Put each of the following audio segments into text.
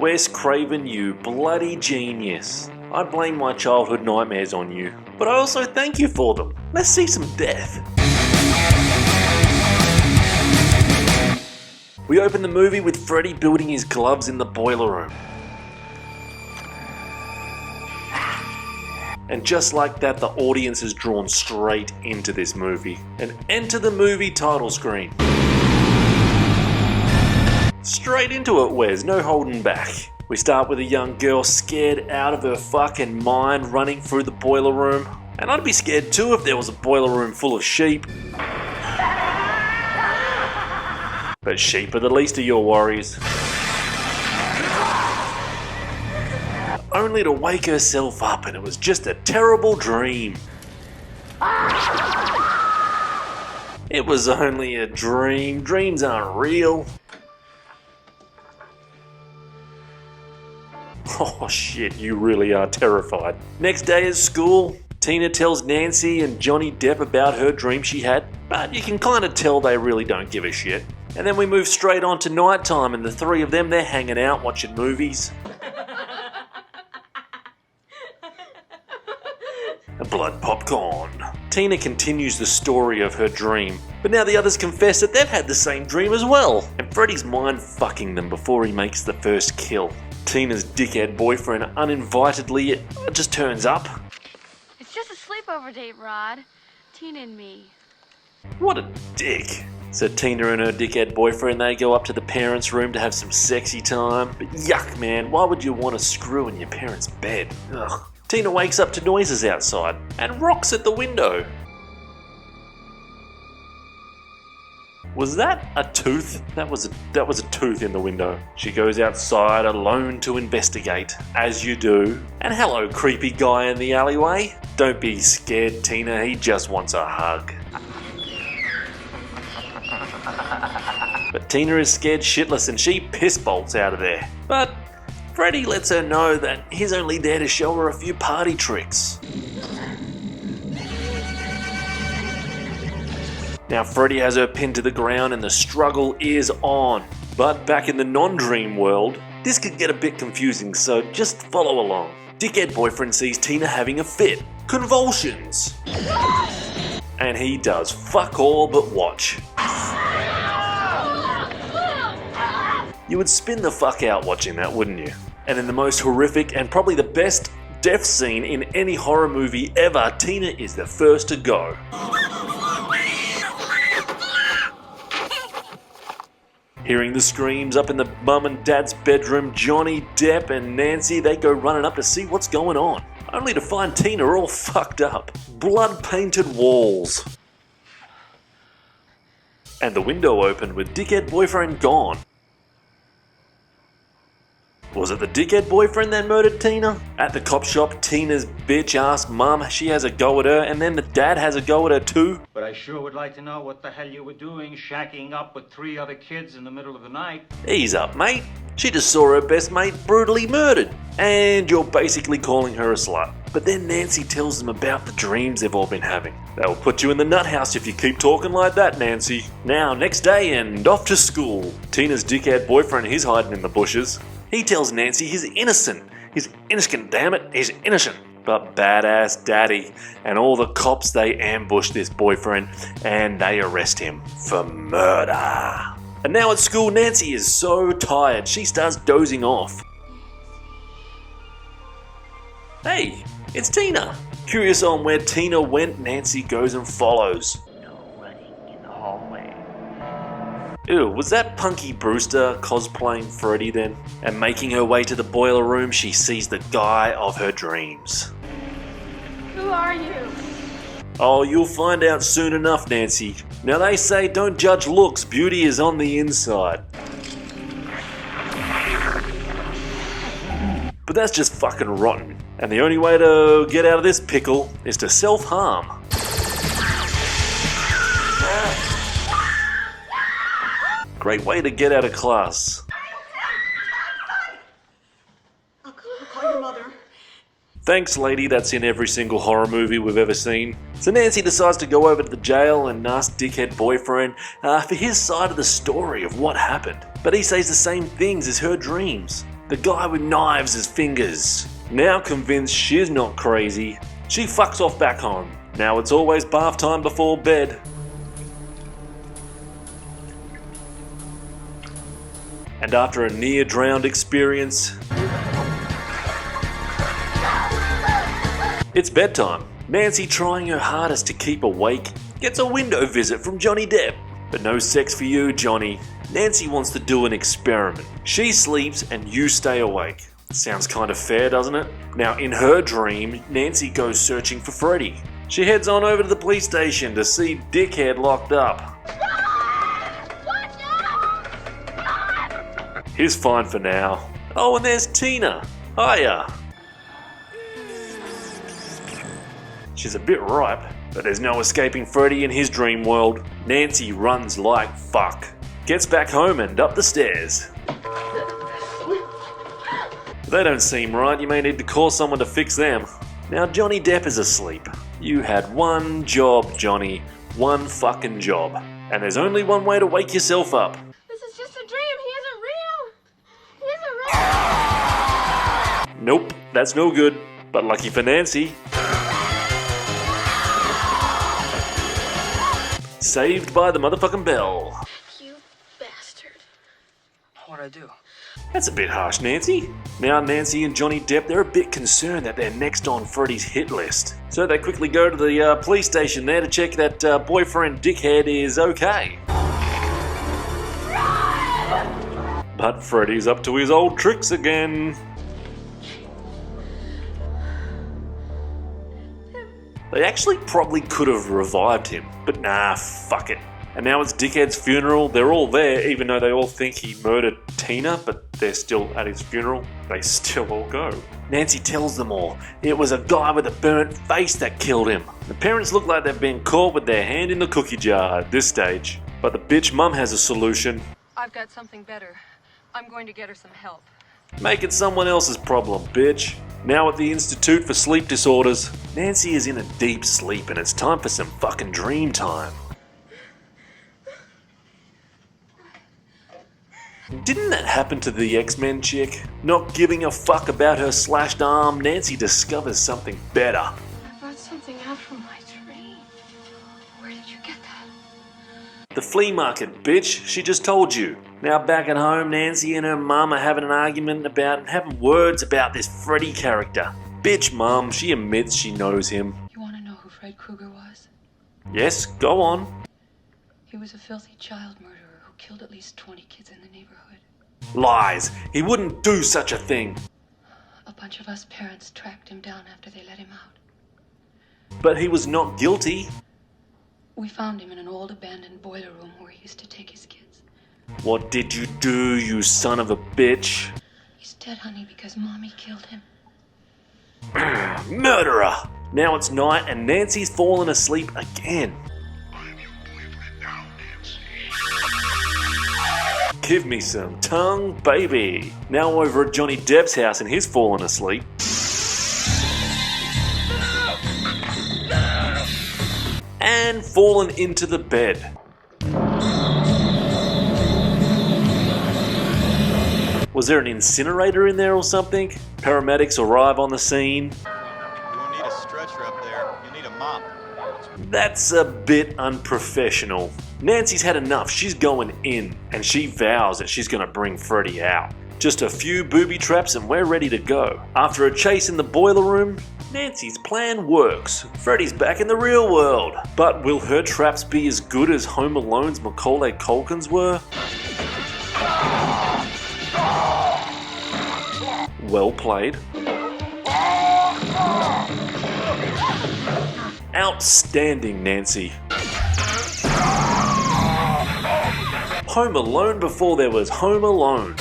Wes Craven, you bloody genius. I blame my childhood nightmares on you, but I also thank you for them. Let's see some death. We open the movie with Freddy building his gloves in the boiler room. And just like that, the audience is drawn straight into this movie. And enter the movie title screen. Straight into it, Wes, no holding back. We start with a young girl scared out of her fucking mind running through the boiler room. And I'd be scared too if there was a boiler room full of sheep. But sheep are the least of your worries. Only to wake herself up, and it was just a terrible dream. It was only a dream. Dreams aren't real. Oh shit, you really are terrified. Next day at school, Tina tells Nancy and Johnny Depp about her dream she had, but you can kind of tell they really don't give a shit. And then we move straight on to nighttime, and the three of them, they're hanging out watching movies. Blood popcorn. Tina continues the story of her dream, but now the others confess that they've had the same dream as well, and Freddy's mind fucking them before he makes the first kill. Tina's dickhead boyfriend uninvitedly just turns up. It's just a sleepover date, Rod. Tina and me. What a dick. So Tina and her dickhead boyfriend, they go up to the parents' room to have some sexy time. But yuck, man, why would you want to screw in your parents' bed? Ugh. Tina wakes up to noises outside and rocks at the window. Was that a tooth? That was a tooth in the window. She goes outside alone to investigate, as you do. And hello, creepy guy in the alleyway. Don't be scared, Tina, he just wants a hug. But Tina is scared shitless and she piss bolts out of there. But Freddy lets her know that he's only there to show her a few party tricks. Now Freddy has her pinned to the ground and the struggle is on. But back in the non-dream world, this could get a bit confusing, so just follow along. Dickhead boyfriend sees Tina having a fit. Convulsions! And he does fuck all but watch. You would spin the fuck out watching that, wouldn't you? And in the most horrific and probably the best death scene in any horror movie ever, Tina is the first to go. Hearing the screams up in the mum and dad's bedroom, Johnny Depp and Nancy, they go running up to see what's going on, only to find Tina all fucked up. Blood-painted walls. And the window opened with dickhead boyfriend gone. Was it the dickhead boyfriend that murdered Tina? At the cop shop, Tina's bitch asks mum, she has a go at her, and then the dad has a go at her too. But I sure would like to know what the hell you were doing shacking up with 3 other kids in the middle of the night. Ease up, mate. She just saw her best mate brutally murdered. And you're basically calling her a slut. But then Nancy tells them about the dreams they've all been having. They'll put you in the nut house if you keep talking like that, Nancy. Now, next day and off to school. Tina's dickhead boyfriend, he's hiding in the bushes. He tells Nancy he's innocent. He's innocent, damn it, he's innocent. But badass daddy and all the cops, they ambush this boyfriend and they arrest him for murder. And now at school, Nancy is so tired, she starts dozing off. Hey, it's Tina. Curious on where Tina went, Nancy goes and follows. No running in the hallway. Ew, was that Punky Brewster cosplaying Freddy then? And making her way to the boiler room, she sees the guy of her dreams. Who are you? Oh, you'll find out soon enough, Nancy. Now they say don't judge looks, beauty is on the inside. But that's just fucking rotten. And the only way to get out of this pickle is to self-harm. Great way to get out of class. I'll call your mother. Thanks, lady, that's in every single horror movie we've ever seen. So Nancy decides to go over to the jail and ask dickhead boyfriend for his side of the story of what happened. But he says the same things as her dreams. the guy with knives as fingers. Now convinced she's not crazy, she fucks off back home. Now it's always bath time before bed. And after a near-drowned experience, it's bedtime. Nancy, trying her hardest to keep awake, gets a window visit from Johnny Depp. But no sex for you, Johnny. Nancy wants to do an experiment. She sleeps and you stay awake. Sounds kind of fair, doesn't it? Now, in her dream, Nancy goes searching for Freddy. She heads on over to the police station to see Dickhead locked up. He's fine for now. Oh, and there's Tina. Hiya. She's a bit ripe, but there's no escaping Freddy in his dream world. Nancy runs like fuck. Gets back home and up the stairs. They don't seem right. You may need to call someone to fix them. Now Johnny Depp is asleep. You had one job, Johnny. One fucking job. And there's only one way to wake yourself up. This is just a dream. He isn't real. He isn't real. Nope, that's no good. But lucky for Nancy. Saved by the motherfucking bell. You bastard. What'd I do? That's a bit harsh, Nancy. Now Nancy and Johnny Depp, they're a bit concerned that they're next on Freddy's hit list. So they quickly go to the police station there to check that boyfriend Dickhead is okay. But Freddy's up to his old tricks again. They actually probably could have revived him, but nah, fuck it. And now it's Dickhead's funeral. They're all there, even though they all think he murdered Tina, but they're still at his funeral. They still all go. Nancy tells them all it was a guy with a burnt face that killed him. The parents look like they've been caught with their hand in the cookie jar at this stage. But the bitch mum has a solution. I've got something better. I'm going to get her some help. Make it someone else's problem, bitch. Now at the Institute for Sleep Disorders, Nancy is in a deep sleep and it's time for some fucking dream time. Didn't that happen to the X-Men chick? Not giving a fuck about her slashed arm, Nancy discovers something better. I brought something out from my dream. Where did you get that? The flea market, bitch. She just told you. Now back at home, Nancy and her mum are having an argument having words about this Freddy character. Bitch mum, she admits she knows him. You want to know who Fred Krueger was? Yes, go on. He was a filthy child murderer who killed at least 20 kids in the neighborhood. Lies. He wouldn't do such a thing. A bunch of us parents tracked him down after they let him out. But he was not guilty. We found him in an old abandoned boiler room where he used to take his kids. What did you do, you son of a bitch? He's dead, honey, because Mommy killed him. Murderer! Now it's night and Nancy's fallen asleep again. Give me some tongue, baby. Now over at Johnny Depp's house and he's fallen asleep. And fallen into the bed. Was there an incinerator in there or something? Paramedics arrive on the scene. You won't need a stretcher up there. You need a mop. That's a bit unprofessional. Nancy's had enough. She's going in, and she vows that she's gonna bring Freddy out. Just a few booby traps and we're ready to go. After a chase in the boiler room, Nancy's plan works. Freddy's back in the real world. But will her traps be as good as Home Alone's Macaulay Culkin's were? Well played. Outstanding, Nancy. Home Alone before there was Home Alone.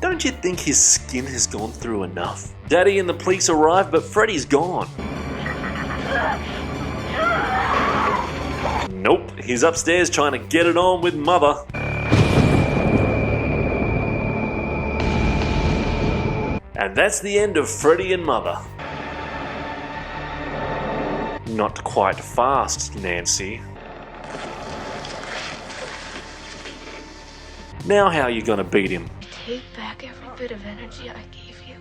Don't you think his skin has gone through enough? Daddy and the police arrive, but Freddy's gone. Nope, he's upstairs trying to get it on with Mother. And that's the end of Freddy and Mother. Not quite fast, Nancy. Now how are you gonna beat him? Take back every bit of energy I gave you.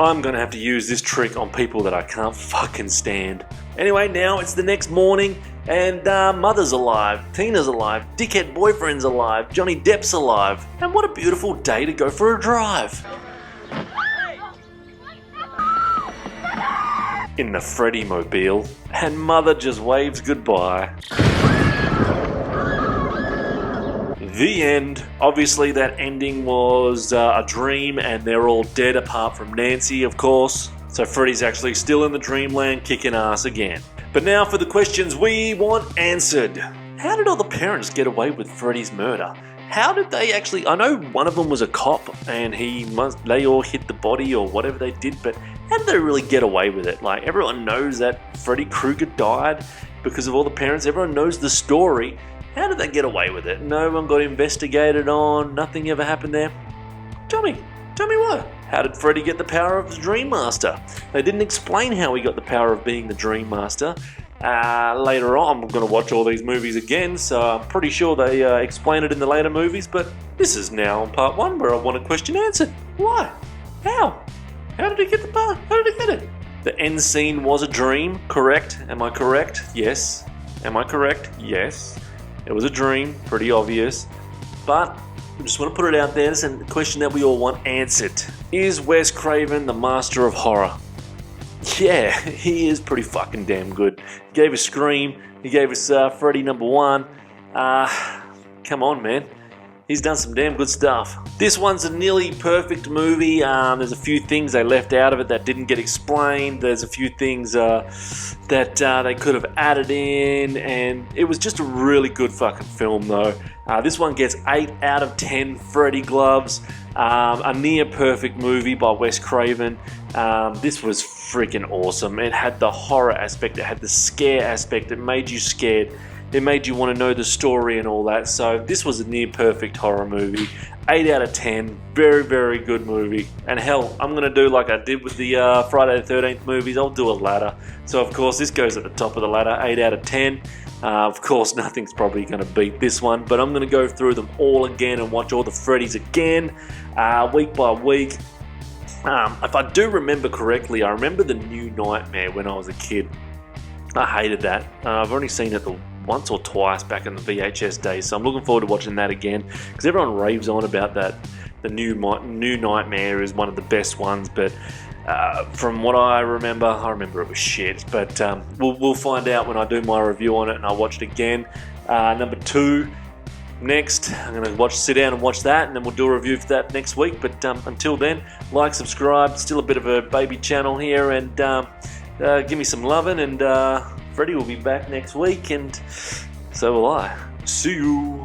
I'm gonna have to use this trick on people that I can't fucking stand. Anyway, now it's the next morning, and Mother's alive, Tina's alive, dickhead boyfriend's alive, Johnny Depp's alive, and what a beautiful day to go for a drive. In the Freddy mobile, and Mother just waves goodbye. The end. Obviously that ending was a dream and they're all dead apart from Nancy, of course. So Freddy's actually still in the dreamland kicking ass again. But now for the questions we want answered. How did all the parents get away with Freddy's murder? How did they actually... I know one of them was a cop and they all hit the body or whatever they did, but how did they really get away with it? Like, everyone knows that Freddy Krueger died because of all the parents. Everyone knows the story. How did they get away with it? No one got investigated on. Nothing ever happened there. Tell me what? How did Freddy get the power of the Dream Master? They didn't explain how he got the power of being the Dream Master. Later on, I'm going to watch all these movies again, so I'm pretty sure they explain it in the later movies, but this is now part 1 where I want a question answered. Why? How? How did he get the power? How did he get it? The end scene was a dream, correct? Am I correct? Yes. Am I correct? Yes. It was a dream, pretty obvious, but I just want to put it out there. It's a question that we all want answered. Is Wes Craven the master of horror? Yeah, he is pretty fucking damn good. He gave us Scream, he gave us Freddy #1. Come on, man. He's done some damn good stuff. This one's a nearly perfect movie. There's a few things they left out of it that didn't get explained. There's a few things that they could have added in, and it was just a really good fucking film though. This one gets 8 out of 10 Freddy gloves. A near perfect movie by Wes Craven. This was freaking awesome. It had the horror aspect, it had the scare aspect, it made you scared. It made you want to know the story and all that. So this was a near perfect horror movie. 8 out of 10. Very, very good movie. And hell, I'm going to do like I did with the Friday the 13th movies. I'll do a ladder. So of course this goes at the top of the ladder. 8 out of 10. Of course nothing's probably going to beat this one. But I'm going to go through them all again and watch all the Freddys again. Week by week. If I do remember correctly, I remember the New Nightmare when I was a kid. I hated that. I've only seen it once or twice back in the VHS days, so I'm looking forward to watching that again because everyone raves on about that. The New Nightmare is one of the best ones, but from what I remember it was shit. But we'll find out when I do my review on it and I watch it again. Number 2 next. I'm going to sit down and watch that, and then we'll do a review for that next week. But until then, like, subscribe. Still a bit of a baby channel here, and give me some loving, and Freddy will be back next week, and so will I. See you.